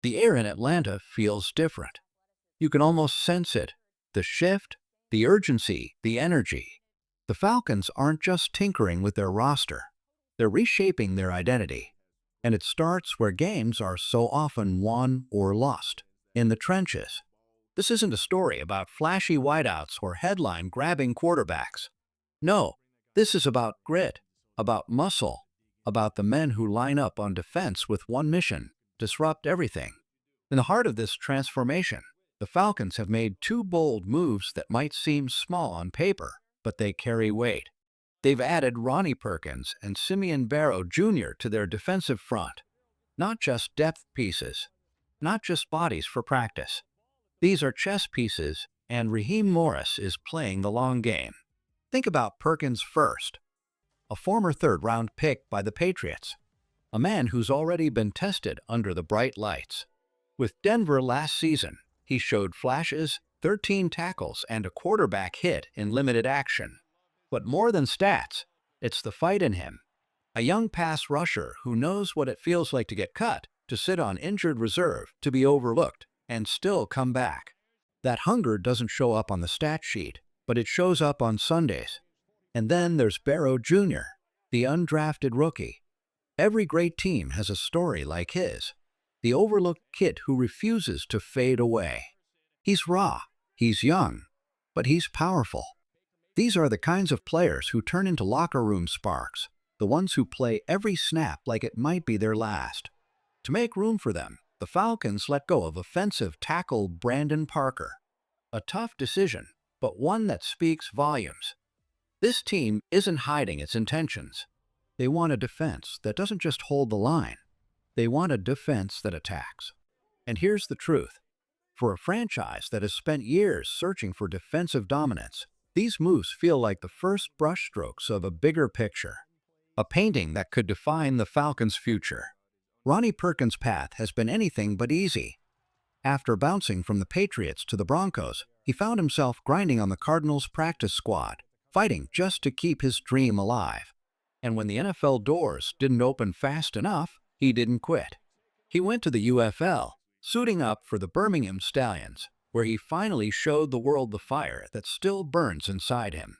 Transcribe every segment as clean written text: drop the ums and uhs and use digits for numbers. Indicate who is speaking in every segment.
Speaker 1: The air in Atlanta feels different. You can almost sense it. The shift, the urgency, the energy. The Falcons aren't just tinkering with their roster. They're reshaping their identity. And it starts where games are so often won or lost, in the trenches. This isn't a story about flashy wideouts or headline-grabbing quarterbacks. No, this is about grit, about muscle, about the men who line up on defense with one mission: disrupt everything. In the heart of this transformation, the Falcons have made two bold moves that might seem small on paper, but they carry weight. They've added Ronnie Perkins and Simeon Barrow Jr. to their defensive front. Not just depth pieces, not just bodies for practice. These are chess pieces, and Raheem Morris is playing the long game. Think about Perkins first, a former third-round pick by the Patriots, a man who's already been tested under the bright lights. With Denver last season, he showed flashes, 13 tackles, and a quarterback hit in limited action. But more than stats, it's the fight in him. A young pass rusher who knows what it feels like to get cut, to sit on injured reserve, to be overlooked, and still come back. That hunger doesn't show up on the stat sheet, but it shows up on Sundays. And then there's Barrow Jr., the undrafted rookie. Every great team has a story like his. The overlooked kid who refuses to fade away. He's raw, he's young, but he's powerful. These are the kinds of players who turn into locker room sparks, the ones who play every snap like it might be their last. To make room for them, the Falcons let go of offensive tackle Brandon Parker. A tough decision, but one that speaks volumes. This team isn't hiding its intentions. They want a defense that doesn't just hold the line. They want a defense that attacks. And here's the truth. For a franchise that has spent years searching for defensive dominance, these moves feel like the first brushstrokes of a bigger picture. A painting that could define the Falcons' future. Ronnie Perkins' path has been anything but easy. After bouncing from the Patriots to the Broncos, he found himself grinding on the Cardinals' practice squad, fighting just to keep his dream alive. And when the NFL doors didn't open fast enough, he didn't quit. He went to the UFL, suiting up for the Birmingham Stallions, where he finally showed the world the fire that still burns inside him.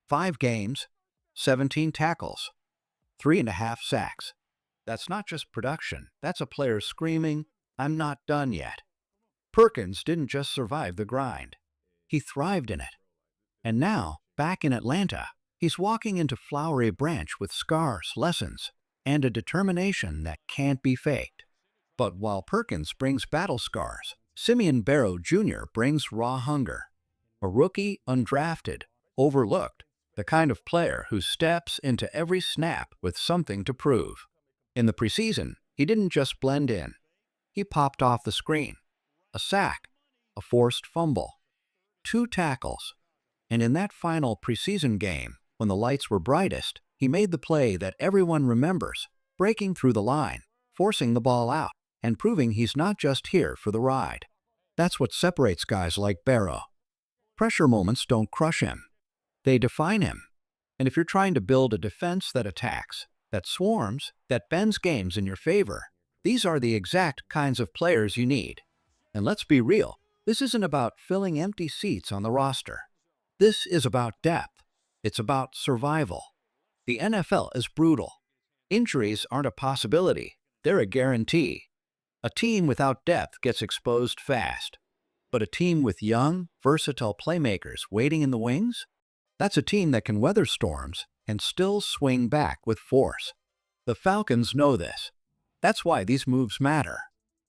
Speaker 1: 5 games, 17 tackles, 3.5 sacks. That's not just production, that's a player screaming, "I'm not done yet." Perkins didn't just survive the grind. He thrived in it. And now, back in Atlanta, he's walking into Flowery Branch with scars, lessons, and a determination that can't be faked. But while Perkins brings battle scars, Simeon Barrow Jr. brings raw hunger. A rookie, undrafted, overlooked, the kind of player who steps into every snap with something to prove. In the preseason, he didn't just blend in. He popped off the screen. A sack, a forced fumble, 2 tackles. And in that final preseason game, when the lights were brightest, he made the play that everyone remembers, breaking through the line, forcing the ball out, and proving he's not just here for the ride. That's what separates guys like Barrow. Pressure moments don't crush him. They define him. And if you're trying to build a defense that attacks, that swarms, that bends games in your favor, these are the exact kinds of players you need. And let's be real, this isn't about filling empty seats on the roster. This is about depth. It's about survival. The NFL is brutal. Injuries aren't a possibility, they're a guarantee. A team without depth gets exposed fast. But a team with young, versatile playmakers waiting in the wings? That's a team that can weather storms and still swing back with force. The Falcons know this. That's why these moves matter.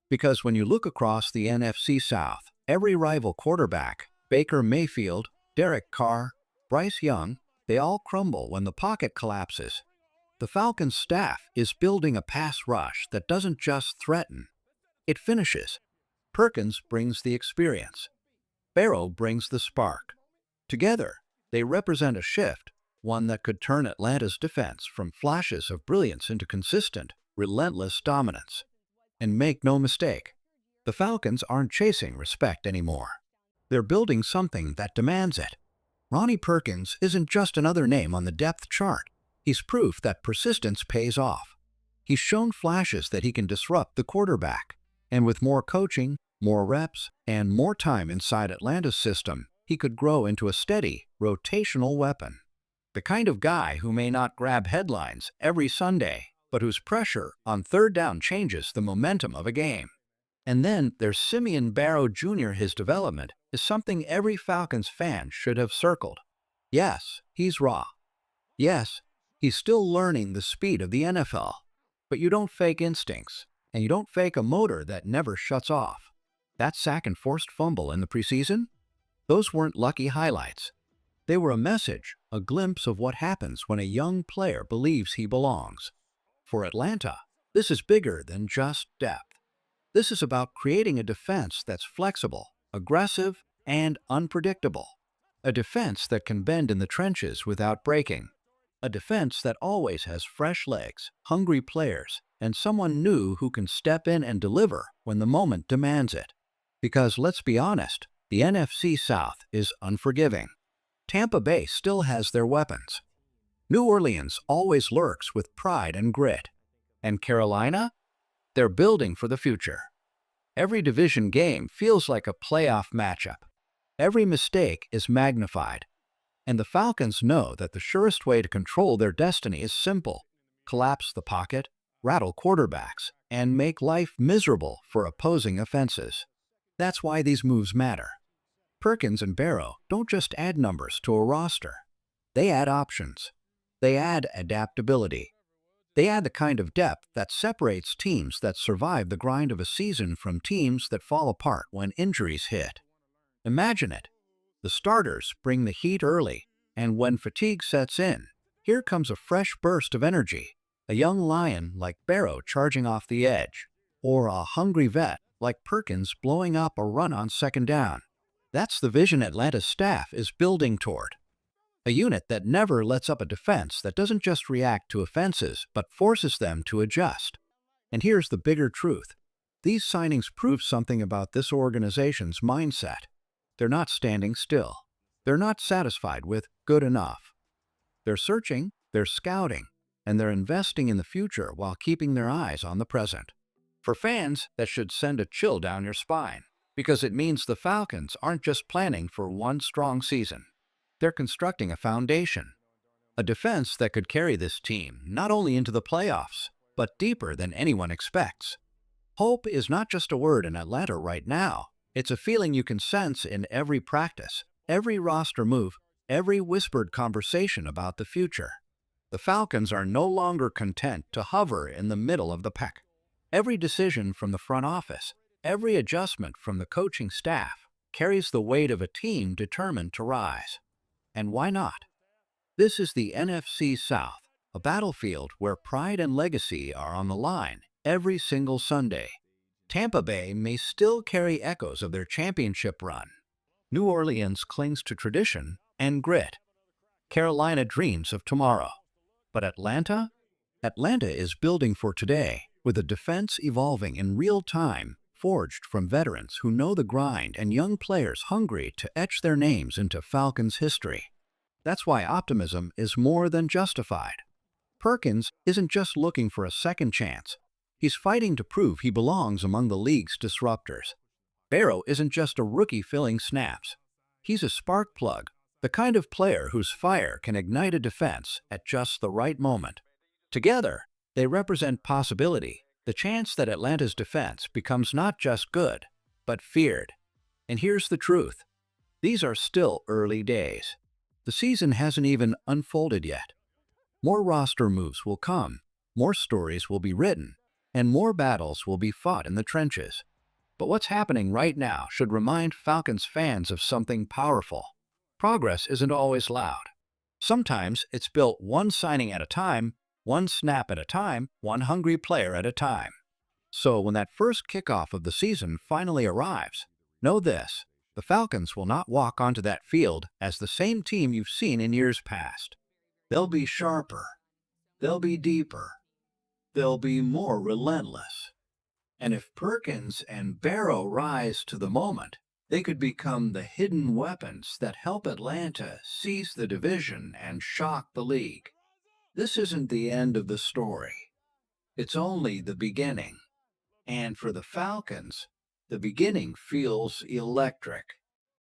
Speaker 1: Because when you look across the NFC South, every rival quarterback, Baker Mayfield, Derek Carr, Bryce Young, they all crumble when the pocket collapses. The Falcons' staff is building a pass rush that doesn't just threaten, it finishes. Perkins brings the experience. Barrow brings the spark. Together, they represent a shift, one that could turn Atlanta's defense from flashes of brilliance into consistent, relentless dominance. And make no mistake, the Falcons aren't chasing respect anymore. They're building something that demands it. Ronnie Perkins isn't just another name on the depth chart. He's proof that persistence pays off. He's shown flashes that he can disrupt the quarterback. And with more coaching, more reps, and more time inside Atlanta's system, he could grow into a steady, rotational weapon. The kind of guy who may not grab headlines every Sunday, but whose pressure on third down changes the momentum of a game. And then there's Simeon Barrow Jr. His development is something every Falcons fan should have circled. Yes, he's raw. Yes, he's still learning the speed of the NFL. But you don't fake instincts, and you don't fake a motor that never shuts off. That sack and forced fumble in the preseason? Those weren't lucky highlights. They were a message, a glimpse of what happens when a young player believes he belongs. For Atlanta, this is bigger than just depth. This is about creating a defense that's flexible, aggressive, and unpredictable. A defense that can bend in the trenches without breaking. A defense that always has fresh legs, hungry players, and someone new who can step in and deliver when the moment demands it. Because let's be honest, the NFC South is unforgiving. Tampa Bay still has their weapons. New Orleans always lurks with pride and grit. And Carolina? They're building for the future. Every division game feels like a playoff matchup. Every mistake is magnified. And the Falcons know that the surest way to control their destiny is simple: collapse the pocket, rattle quarterbacks, and make life miserable for opposing offenses. That's why these moves matter. Perkins and Barrow don't just add numbers to a roster. They add options. They add adaptability. They add the kind of depth that separates teams that survive the grind of a season from teams that fall apart when injuries hit. Imagine it. The starters bring the heat early, and when fatigue sets in, here comes a fresh burst of energy. A young lion like Barrow charging off the edge, or a hungry vet like Perkins blowing up a run on second down. That's the vision Atlanta's staff is building toward. A unit that never lets up a defense that doesn't just react to offenses, but forces them to adjust. And here's the bigger truth. These signings prove something about this organization's mindset. They're not standing still. They're not satisfied with good enough. They're searching, they're scouting, and they're investing in the future while keeping their eyes on the present. For fans, that should send a chill down your spine, because it means the Falcons aren't just planning for one strong season. They're constructing a foundation, a defense that could carry this team not only into the playoffs, but deeper than anyone expects. Hope is not just a word in Atlanta right now. It's a feeling you can sense in every practice, every roster move, every whispered conversation about the future. The Falcons are no longer content to hover in the middle of the pack. Every decision from the front office, every adjustment from the coaching staff carries the weight of a team determined to rise. And why not? This is the NFC South, a battlefield where pride and legacy are on the line every single Sunday. Tampa Bay may still carry echoes of their championship run. New Orleans clings to tradition and grit. Carolina dreams of tomorrow. But Atlanta? Atlanta is building for today, with a defense evolving in real time, forged from veterans who know the grind and young players hungry to etch their names into Falcons history. That's why optimism is more than justified. Perkins isn't just looking for a second chance. He's fighting to prove he belongs among the league's disruptors. Barrow isn't just a rookie filling snaps. He's a spark plug, the kind of player whose fire can ignite a defense at just the right moment. Together, they represent possibility, the chance that Atlanta's defense becomes not just good, but feared. And here's the truth. These are still early days. The season hasn't even unfolded yet. More roster moves will come, more stories will be written, and more battles will be fought in the trenches. But what's happening right now should remind Falcons fans of something powerful. Progress isn't always loud. Sometimes it's built one signing at a time, one snap at a time, one hungry player at a time. So when that first kickoff of the season finally arrives, know this: the Falcons will not walk onto that field as the same team you've seen in years past. They'll be sharper. They'll be deeper. They'll be more relentless. And if Perkins and Barrow rise to the moment, they could become the hidden weapons that help Atlanta seize the division and shock the league. This isn't the end of the story. It's only the beginning. And for the Falcons, the beginning feels electric.